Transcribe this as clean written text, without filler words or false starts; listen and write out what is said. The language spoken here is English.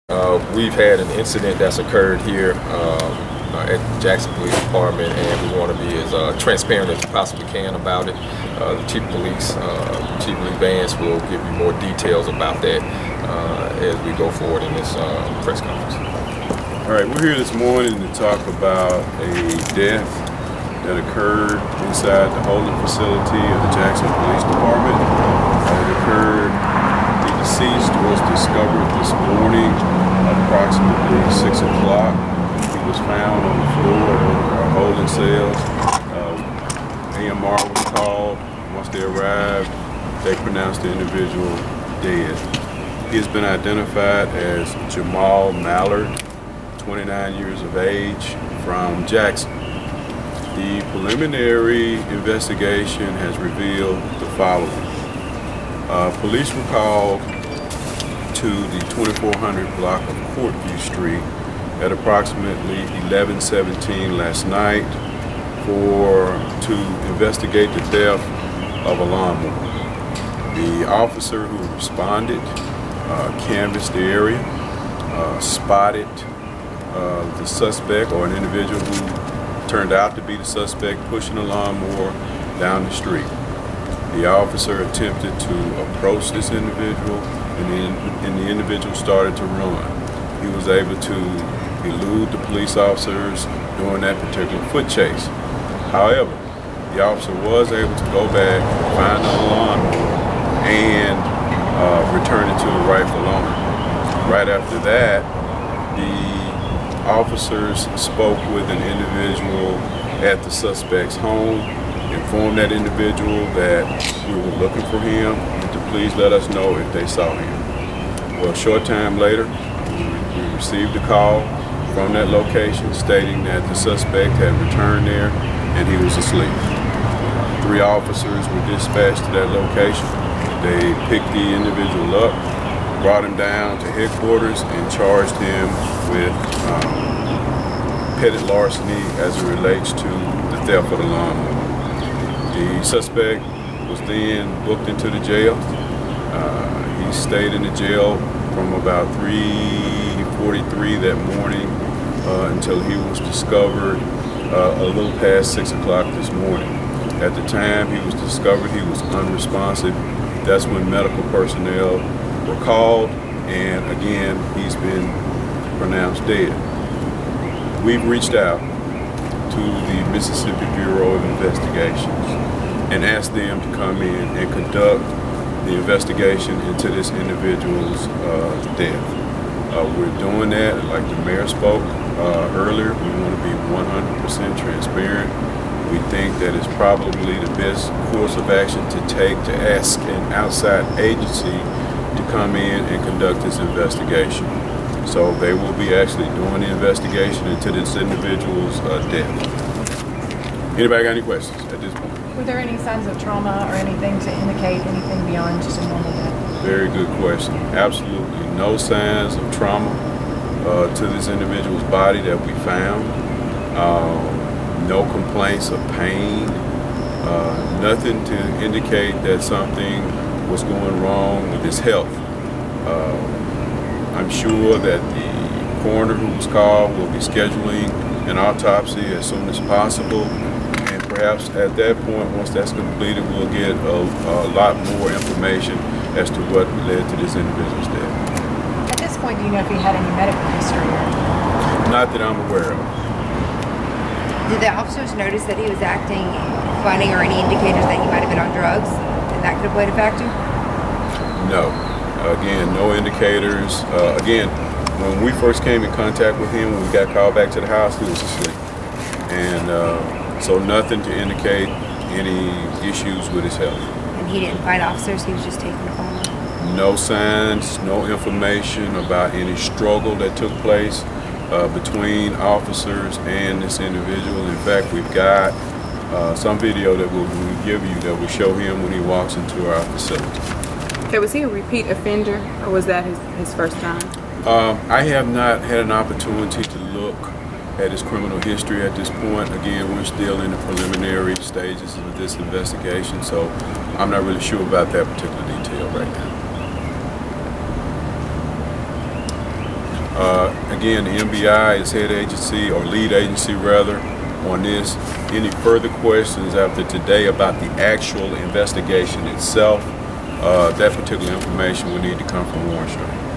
We've had an incident that's occurred here at the Jackson Police Department, and we want to be as transparent as we possibly can about it. The Chief of Police, Chief Lee Vance, will give you more details about that as we go forward in this press conference. All right, we're here this morning to talk about a death that occurred inside the holding facility of the Jackson Police Department. It occurred, the deceased was discovered this morning at approximately 6 o'clock. He was found on the floor of our holding cells. AMR was called. Once they arrived, they pronounced the individual dead. He has been identified as Jamal Mallard, 29 years of age, from Jackson. The preliminary investigation has revealed the following. Police were called to the 2400 block of Courtview Street at approximately 11:17 last night to investigate the theft of a lawnmower. The officer who responded canvassed the area, spotted the suspect, or an individual who turned out to be the suspect, pushing a lawnmower down the street. The officer attempted to approach this individual, and the individual started to run. He was able to elude the police officers during that particular foot chase. However, the officer was able to go back, find the lawnmower, and return it to the rightful owner. Right after that, the officers spoke with an individual at the suspect's home, informed that individual that we were looking for him and to please let us know if they saw him. Well, a short time later, we received a call from that location stating that the suspect had returned there and he was asleep. 3 officers were dispatched to that location. They picked the individual up, brought him down to headquarters, and charged him with petty larceny as it relates to the theft of the lawnmower. The suspect was then booked into the jail. He stayed in the jail from about 3:43 that morning until he was discovered a little past 6 o'clock this morning. At the time he was discovered, he was unresponsive. That's when medical personnel were called, and again, he's been pronounced dead. We've reached out to the Mississippi Bureau of Investigations and asked them to come in and conduct the investigation into this individual's death. We're doing that, like the mayor spoke earlier. We want to be 100% transparent. We think that it's probably the best course of action to take to ask an outside agency to come in and conduct this investigation. So they will be actually doing the investigation into this individual's death. Anybody got any questions at this point? Were there any signs of trauma or anything to indicate anything beyond just a normal death? Very good question. Absolutely no signs of trauma to this individual's body that we found. No complaints of pain. Nothing to indicate that something was going wrong with his health. I'm sure that the coroner who was called will be scheduling an autopsy as soon as possible, and perhaps at that point, once that's completed, we'll get a lot more information as to what led to this individual's death. At this point, do you know if he had any medical history? Not that I'm aware of. Did the officers notice that he was acting funny or any indicators that he might have been on drugs? And that could have played a factor? No. Again, no indicators. Again, when we first came in contact with him, when we got called back to the house, he was asleep. And so nothing to indicate any issues with his health. And he didn't find officers, he was just taking the phone? No signs, no information about any struggle that took place between officers and this individual. In fact, we've got some video that we'll give you that will show him when he walks into our facility. Okay, was he a repeat offender, or was that his first time? I have not had an opportunity to look at his criminal history at this point. Again, we're still in the preliminary stages of this investigation, so I'm not really sure about that particular detail right now. Again, the MBI is head agency, or lead agency rather, on this. Any further questions after today about the actual investigation itself? That particular information will need to come from Warren Street.